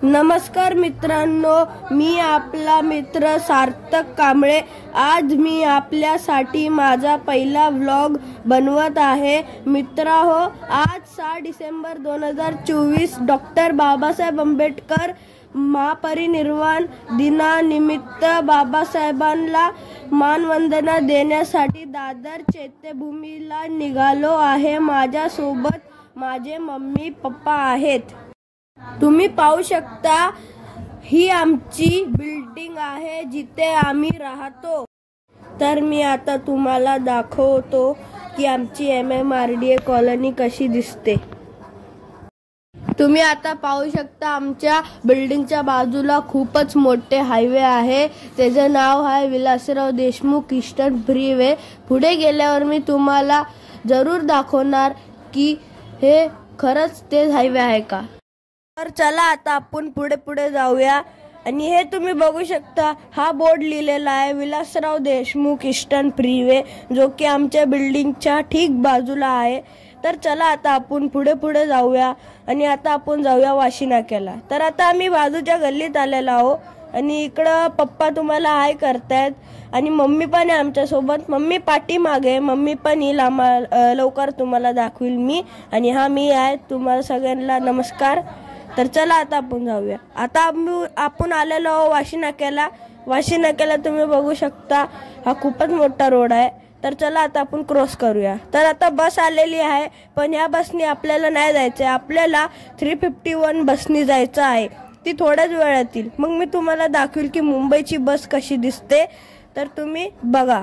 नमस्कार मित्रांनो, मी आपला मित्र सार्थक कांबळे। आज मी आपल्यासाठी माझा पहिला व्लॉग बनवत आहे। मित्रांनो, आज 6 डिसेंबर 2024 डॉक्टर बाबासाहेब आंबेडकर महापरिनिर्वाण दिनानिमित्त बाबासाहेबांना मानवंदना देण्यासाठी दादर चैत्यभूमीला निघालो आहे। माझ्या सोबत माझे मम्मी पप्पा आहेत। तुम्ही पाहू शकता, ही आमची बिल्डिंग आहे जिथे आम्ही राहतो। तर मी आता तुम्हाला दाखवतो की आमची MMRDA कॉलनी कशी दिसते। तुम्ही आता पाहू शकता, आमच्या बिल्डिंगच्या बाजूला खूपच मोठे हायवे आहे। त्याचे नाव आहे विलासराव देशमुख ईस्टर्न फ्रीवे। पुढे गेल्यावर मी तुम्हाला जरूर दाखवणार की हे खरंच ते हायवे आहे का। तर चला आता आपण पुढे जाऊया। आणि हे तुम्ही बघू शकता, हा बोर्ड लिहिलेला आहे विलासराव देशमुख ईस्टर्न फ्रीवे, जो की आमच्या बिल्डिंगच्या ठीक बाजूला आहे। तर चला आता आपण पुढे जाऊया आणि आता आपण जाऊया वाशी नाक्याला। तर आता आम्ही बाजूच्या गल्लीत आलेलो आहोत आणि इकडं पप्पा तुम्हाला हाय करतायत आणि मम्मी पण आहे आमच्या सोबत। मम्मी पाठीमागे, मम्मी पण येईल लवकर तुम्हाला दाखवील मी। आणि हा मी आहे, तुम्हाला सगळ्यांना नमस्कार। तर चला आता आपण जाऊया। आता आपण आलेलो आहोत वाशी नाक्याला। वाशी नाक्याला तुम्ही बघू शकता, हा खूपच मोठा रोड आहे। तर चला आता आपण क्रॉस करूया। तर आता बस आलेली आहे, पण या बसनी आपल्याला नाही जायचं आहे, आपल्याला 351 बसनी जायचं आहे। ती थोड्याच वेळात येईल, मग मी तुम्हाला दाखवेल की मुंबईची बस कशी दिसते। तर तुम्ही बघा।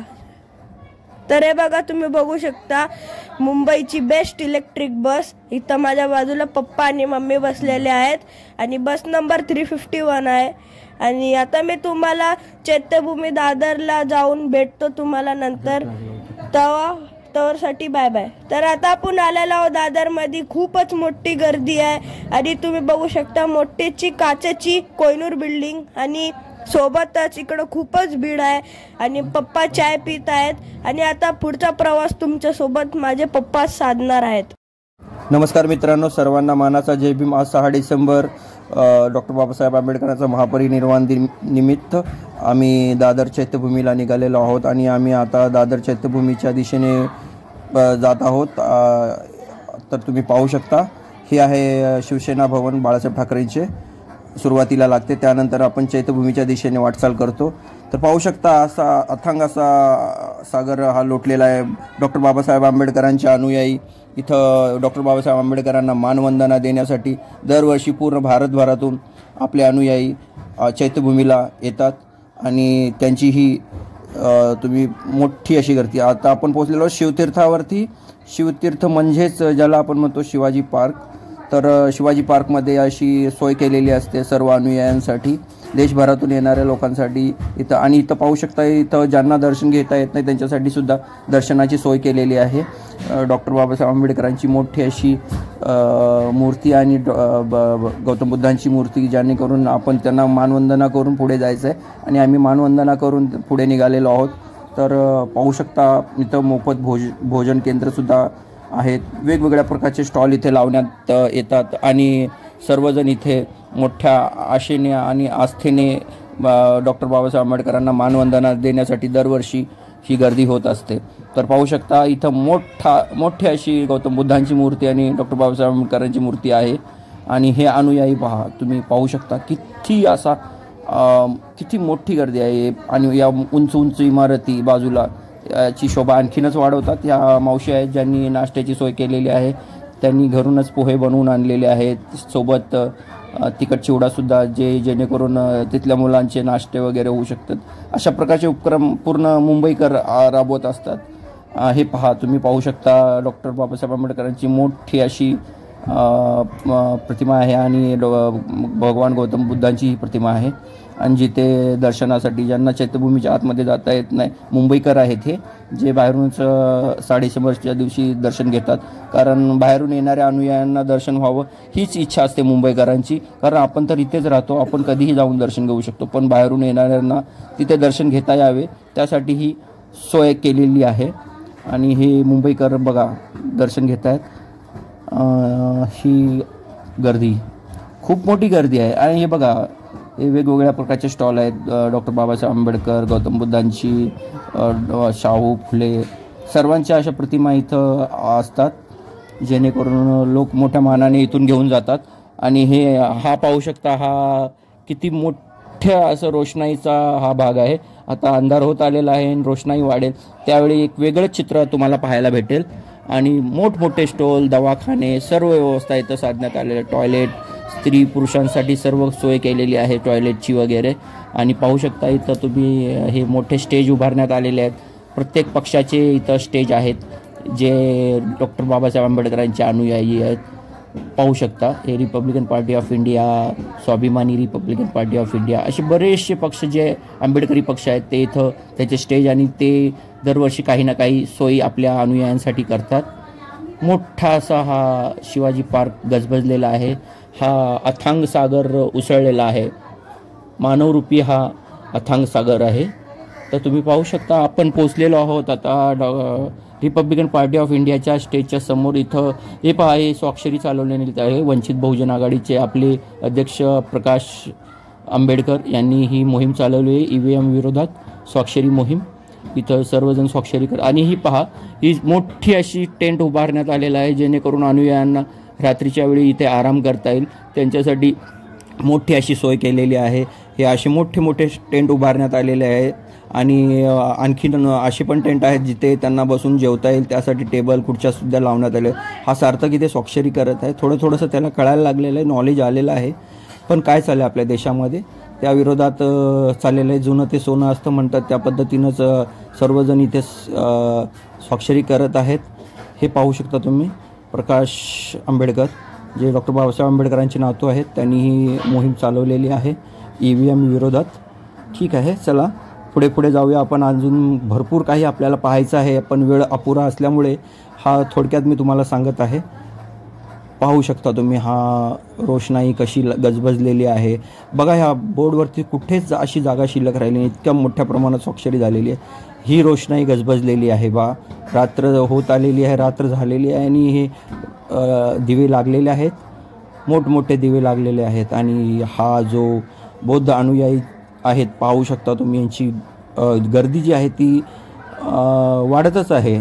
तर हे बघा, तुम्ही बघू शकता मुंबईची बेस्ट इलेक्ट्रिक बस। इथं माझ्या बाजूला पप्पा आणि मम्मी बसलेले आहेत आणि बस नंबर 351 आहे। आणि आता मी तुम्हाला चैत्यभूमी दादरला जाऊन भेटतो तुम्हाला नंतर। तवरसाठी बाय बाय। तर आता आपण आलेलो आहोत दादरमध्ये। खूपच मोठी गर्दी आहे आणि तुम्ही बघू शकता मोठीची काचेची कोहिनूर बिल्डिंग आणि सोबतच इकडं खूपच भीड आहे आणि पप्पा चाय पित आहेत। आणि आता पुढचा प्रवास तुमच्या सोबत माझे पप्पा साधणार आहेत। नमस्कार मित्रांनो, सर्वांना मानाचा जय भीम। आज 6 डिसेंबर डॉक्टर बाबासाहेब आंबेडकरांचा महापरिनिर्वाण दिन निमित्त आम्ही दादर चैत्यभूमीला निघालेलो आहोत आणि आम्ही आता दादर चैत्यभूमीच्या दिशेने जात आहोत। तर तुम्ही पाहू शकता, हे आहे शिवसेना भवन बाळासाहेब ठाकरेंचे। सुरुवातीला लागते, त्यानंतर आपण चैत्यभूमीच्या दिशेने वाटचाल करतो। तर पाहू शकता, असा अथांग असा सागर हा लोटलेला आहे। डॉक्टर बाबासाहेब आंबेडकरांचे अनुयायी इथं डॉक्टर बाबासाहेब आंबेडकरांना मानवंदना देण्यासाठी दरवर्षी पूर्ण भारतभरातून आपले अनुयायी चैत्यभूमीला येतात आणि त्यांची ही तुम्ही मोठी अशी गर्दी। आता आपण पोहोचलेलो शिवतीर्थावरती। शिवतीर्थ म्हणजेच ज्याला आपण म्हणतो शिवाजी पार्क। तर शिवाजी पार्कमध्ये अशी सोय केलेली असते सर्व अनुयायांसाठी, देशभरातून येणाऱ्या लोकांसाठी इथं। आणि इथं पाहू शकता, इथं ज्यांना दर्शन घेता येत नाही त्यांच्यासाठी सुद्धा दर्शनाची सोय केलेली आहे। डॉक्टर बाबासाहेब आंबेडकरांची मोठी अशी मूर्ती आणि गौतम बुद्धांची मूर्ती, जेणेकरून आपण त्यांना मानवंदना करून पुढे जायचं आहे आणि आम्ही मानवंदना करून पुढे निघालेलो आहोत। तर पाहू शकता, इथं मोफत भोजन केंद्रसुद्धा आहेत। वेगवेगळ्या प्रकारचे स्टॉल इथे लावण्यात येतात आणि सर्वजण इथे मोठ्या आशेने आणि आस्थेने डॉक्टर बाबासाहेब आंबेडकरांना मानवंदना देण्यासाठी दरवर्षी ही गर्दी होत असते। तर पाहू शकता, इथं मोठी अशी गौतम बुद्धांची मूर्ती आणि डॉक्टर बाबासाहेब आंबेडकरांची मूर्ती आहे। आणि हे अनुयायी पहा, तुम्ही पाहू शकता किती मोठी गर्दी आहे। आणि या उंच इमारती बाजूला ची शोभा आणखीनच वाढवतात। या मावशी आहेत ज्यांनी नाश्त्याची सोय केलेली आहे, त्यांनी घरूनच पोहे बनवून आणलेले आहेत, सोबत तिखट चिवडासुद्धा, जेणेकरून तिथल्या मुलांचे नाश्ते वगैरे होऊ शकतात। अशा प्रकारचे उपक्रम पूर्ण मुंबईकर राबवत असतात। हे पहा, तुम्ही पाहू शकता, डॉक्टर बाबासाहेब आंबेडकरांची मोठी अशी प्रतिमा आहे आणि भगवान गौतम बुद्धांची ही प्रतिमा आहे। आणि जिथे दर्शनासाठी ज्यांना चैत्यभूमीच्या आतमध्ये जाता येत नाही, मुंबईकर आहेत हे, जे बाहेरूनच 6 डिसेंबरच्या दिवशी दर्शन घेतात। कारण बाहेरून येणाऱ्या अनुयायांना दर्शन व्हावं हीच इच्छा असते मुंबईकरांची। कारण आपण तर इथेच राहतो, आपण कधीही जाऊन दर्शन घेऊ शकतो, पण बाहेरून येणाऱ्यांना तिथे दर्शन घेता यावे त्यासाठी ही सोय केलेली आहे। आणि हे मुंबईकर बघा दर्शन घेत आहेत। ही गर्दी खूप मोठी गर्दी आहे. आणि हे बघा, हे वेगवेगळ्या प्रकारचे स्टॉल आहेत. डॉक्टर बाबासाहेब आंबेडकर, गौतम बुद्धांची, शाहू फुले, सर्वांच्या अशा प्रतिमा इथं असतात, जेणेकरून लोक मोठ्या मानाने इथून घेऊन जातात. आणि हा पाहू शकता, हा किती मोठ्या असं रोषणाईचा हा भाग आहे. आता अंधार होत आलेला आहे आणि रोषणाई वाढेल, त्यावेळी एक वेगळंच चित्र तुम्हाला पाहायला भेटेल. आणि मोठमोठे स्टॉल, दवाखाने, सर्व व्यवस्था इथं साधण्यात आलेले. टॉयलेट, स्त्री पुरुषांसाठी सर्व सोय केलेली आहे टॉयलेटची वगैरे. आणि पाहू शकता इथं तुम्ही हे मोठे स्टेज उभारण्यात आलेले आहेत. प्रत्येक पक्षाचे इथं स्टेज आहेत, जे डॉक्टर बाबासाहेब आंबेडकरांचे अनुयायी आहेत. पाहू शकता, हे रिपब्लिकन पार्टी ऑफ इंडिया, स्वाभिमानी रिपब्लिकन पार्टी ऑफ इंडिया, असे बरेचसे पक्ष जे आंबेडकरी पक्ष आहेत ते इथं त्याचे स्टेज, आणि ते दरवर्षी काही ना काही सोयी आपल्या अनुयायांसाठी करतात. मोठा असा हा शिवाजी पार्क गजबजलेला आहे. हा अथांग सागर उसळलेला आहे, मानवरूपी हा अथांग सागर आहे. तर तुम्ही पाहू शकता, आपण पोचलेलो आहोत आता रिपब्लिकन पार्टी ऑफ इंडियाच्या स्टेजच्या समोर. इथं हे पहा, हे स्वाक्षरी चालवण्यात आहे. वंचित बहुजन आघाडीचे आपले अध्यक्ष प्रकाश आंबेडकर यांनी ही मोहीम चालवली आहे, EVM विरोधात स्वाक्षरी मोहीम. इथं सर्वजण स्वाक्षरी कर. आणि ही पहा, ही मोठी अशी टेंट उभारण्यात आलेला आहे, जेणेकरून अनुयायांना रात्रीच्या वेळी इथे आराम करता येईल, त्यांच्यासाठी मोठी अशी सोय केलेली आहे. हे असे मोठे मोठे टेंट उभारण्यात आलेले आहे. आणि आणखीन असे पण टेंट आहेत जिथे त्यांना बसून जेवता येईल, त्यासाठी टेबल खुर्च्यासुद्धा लावण्यात आले. हा सार्थक इथे स्वाक्षरी करत आहे. थोडंसं त्याला कळायला लागलेलं आहे, नॉलेज आलेलं आहे. पण काय चाललं आपल्या देशामध्ये, त्या विरोधात चाललेलं आहे. जुनं ते सोनं असतं म्हणतात, त्या पद्धतीनंच सर्वजण इथे स्वाक्षरी करत आहेत. हे पाहू शकता तुम्ही, प्रकाश आंबेडकर, जे डॉक्टर बाबासाहेब आंबेडकरांचे नातू आहेत, त्यांनी ही मोहीम चालवलेली आहे EVM विरोधात. ठीक आहे, चला पुढे जाऊया आपण. अजून भरपूर काही आपल्याला पाहायचं आहे, पण वेळ अपुरा असल्यामुळे हा थोडक्यात मी तुम्हाला सांगत आहे. पाहू शकता तुम्ही, हा रोषणाई कशी गजबजलेली आहे. बघा, ह्या बोर्डवरती कुठेच अशी जागा शिल्लक राहिली नाही, इतक्या मोठ्या प्रमाणात स्वाक्षरी झालेली आहे. ही रोषणाई गजबजलेली आहे बा. रात्र होत आलेली आहे, रात्र झालेली आहे, आणि हे दिवे लागलेले आहेत, मोठमोठे दिवे लागलेले आहेत. आणि हा जो बौद्ध अनुयायी आहेत, पाहू शकता तुम्ही, यांची गर्दी जी आहे ती वाढतच आहे.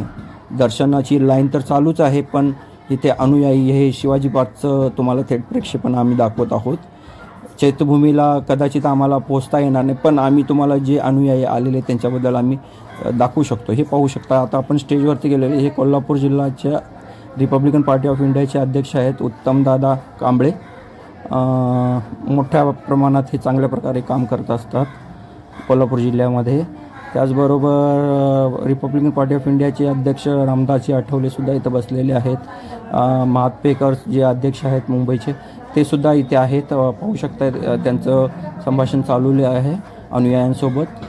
दर्शनाची लाईन तर चालूच आहे, पण इथे अनुयायी, हे शिवाजी पार्कचं तुम्हाला थेट प्रक्षेपण आम्ही दाखवत आहोत. चैत्यभूमीला कदाचित आम्हाला पोहोचता येणार नाही, पण आम्ही तुम्हाला जे अनुयायी आलेले त्यांच्याबद्दल आम्ही दाखवू शकतो. हे पाहू शकता. आता आपण स्टेजवरती गेलेले. हे कोल्हापूर जिल्ह्याच्या रिपब्लिकन पार्टी ऑफ इंडियाचे अध्यक्ष आहेत उत्तमदादा कांबळे. मोठ्या प्रमाणात हे चांगल्या प्रकारे काम करत असतात कोल्हापूर जिल्ह्यामध्ये. त्याचबरोबर रिपब्लिकन पार्टी ऑफ इंडियाचे अध्यक्ष रामदासजी आठवलेसुद्धा इथं बसलेले आहेत. महातपेकर जे अध्यक्ष आहेत मुंबईचे, ते सुद्धा इथे आहेत. पाहू शकता, त्यांचं संभाषण चालू आहे अनुयायांसोबत.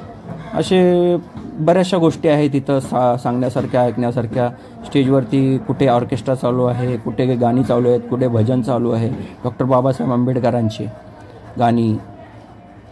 असे बऱ्याचशा गोष्टी आहेत इथं सांगण्यासारख्या, ऐकण्यासारख्या. स्टेजवरती कुठे ऑर्केस्ट्रा चालू आहे, कुठे गाणी चालू आहेत, कुठे भजन चालू आहे, डॉक्टर बाबासाहेब आंबेडकरांची गाणी.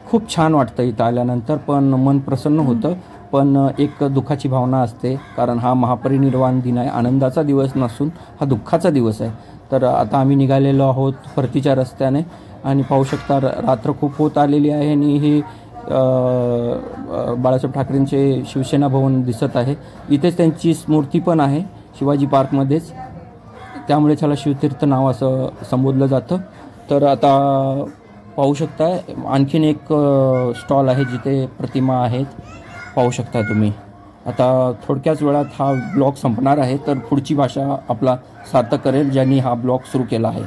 खूप छान वाटतं इथं आल्यानंतर, पण मन प्रसन्न होतं. पण एक दुःखाची भावना असते, कारण हा महापरिनिर्वाण दिन आहे, आनंदाचा दिवस नसून हा दुःखाचा दिवस आहे. तर आता आम्ही निघालेलो आहोत परतीच्या रस्त्याने. आणि पाहू शकता, रात्र खूप होत आलेली आहे. आणि ही बाळासाहेब ठाकरेंचे शिवसेना भवन दिसत आहे. इथेच त्यांची स्मृती पण आहे, शिवाजी पार्कमध्येच, त्यामुळे त्याला शिवतीर्थ नाव असं संबोधलं जातं. तर आता पाहू शकता, आणखीन एक स्टॉल आहे जिथे प्रतिमा आहेत, पाहू शकता तुम्ही. आता थोडक्याच वेळात हा ब्लॉग संपणार आहे, तर पुढची भाषा आपला सार्थक करेल, ज्यांनी हा ब्लॉग सुरू केला आहे.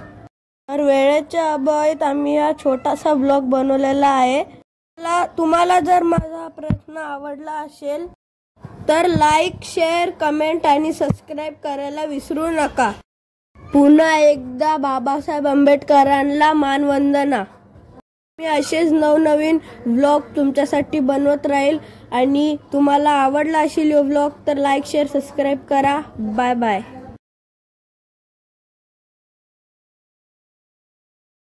तर वेळेच्या अभावात आम्ही हा छोटासा ब्लॉग बनवलेला आहे. तुम्हाला जर माझा प्रश्न आवडला असेल तर लाईक, शेअर, कमेंट आणि सबस्क्राईब करायला विसरू नका. पुन्हा एकदा बाबासाहेब आंबेडकरांना मानवंदना. मी असेच नवनवीन व्लॉग तुमच्यासाठी बनवत राहील. आणि तुम्हाला आवडला असेल व्लॉग तर लाईक, शेअर, सबस्क्राईब करा. Bye bye.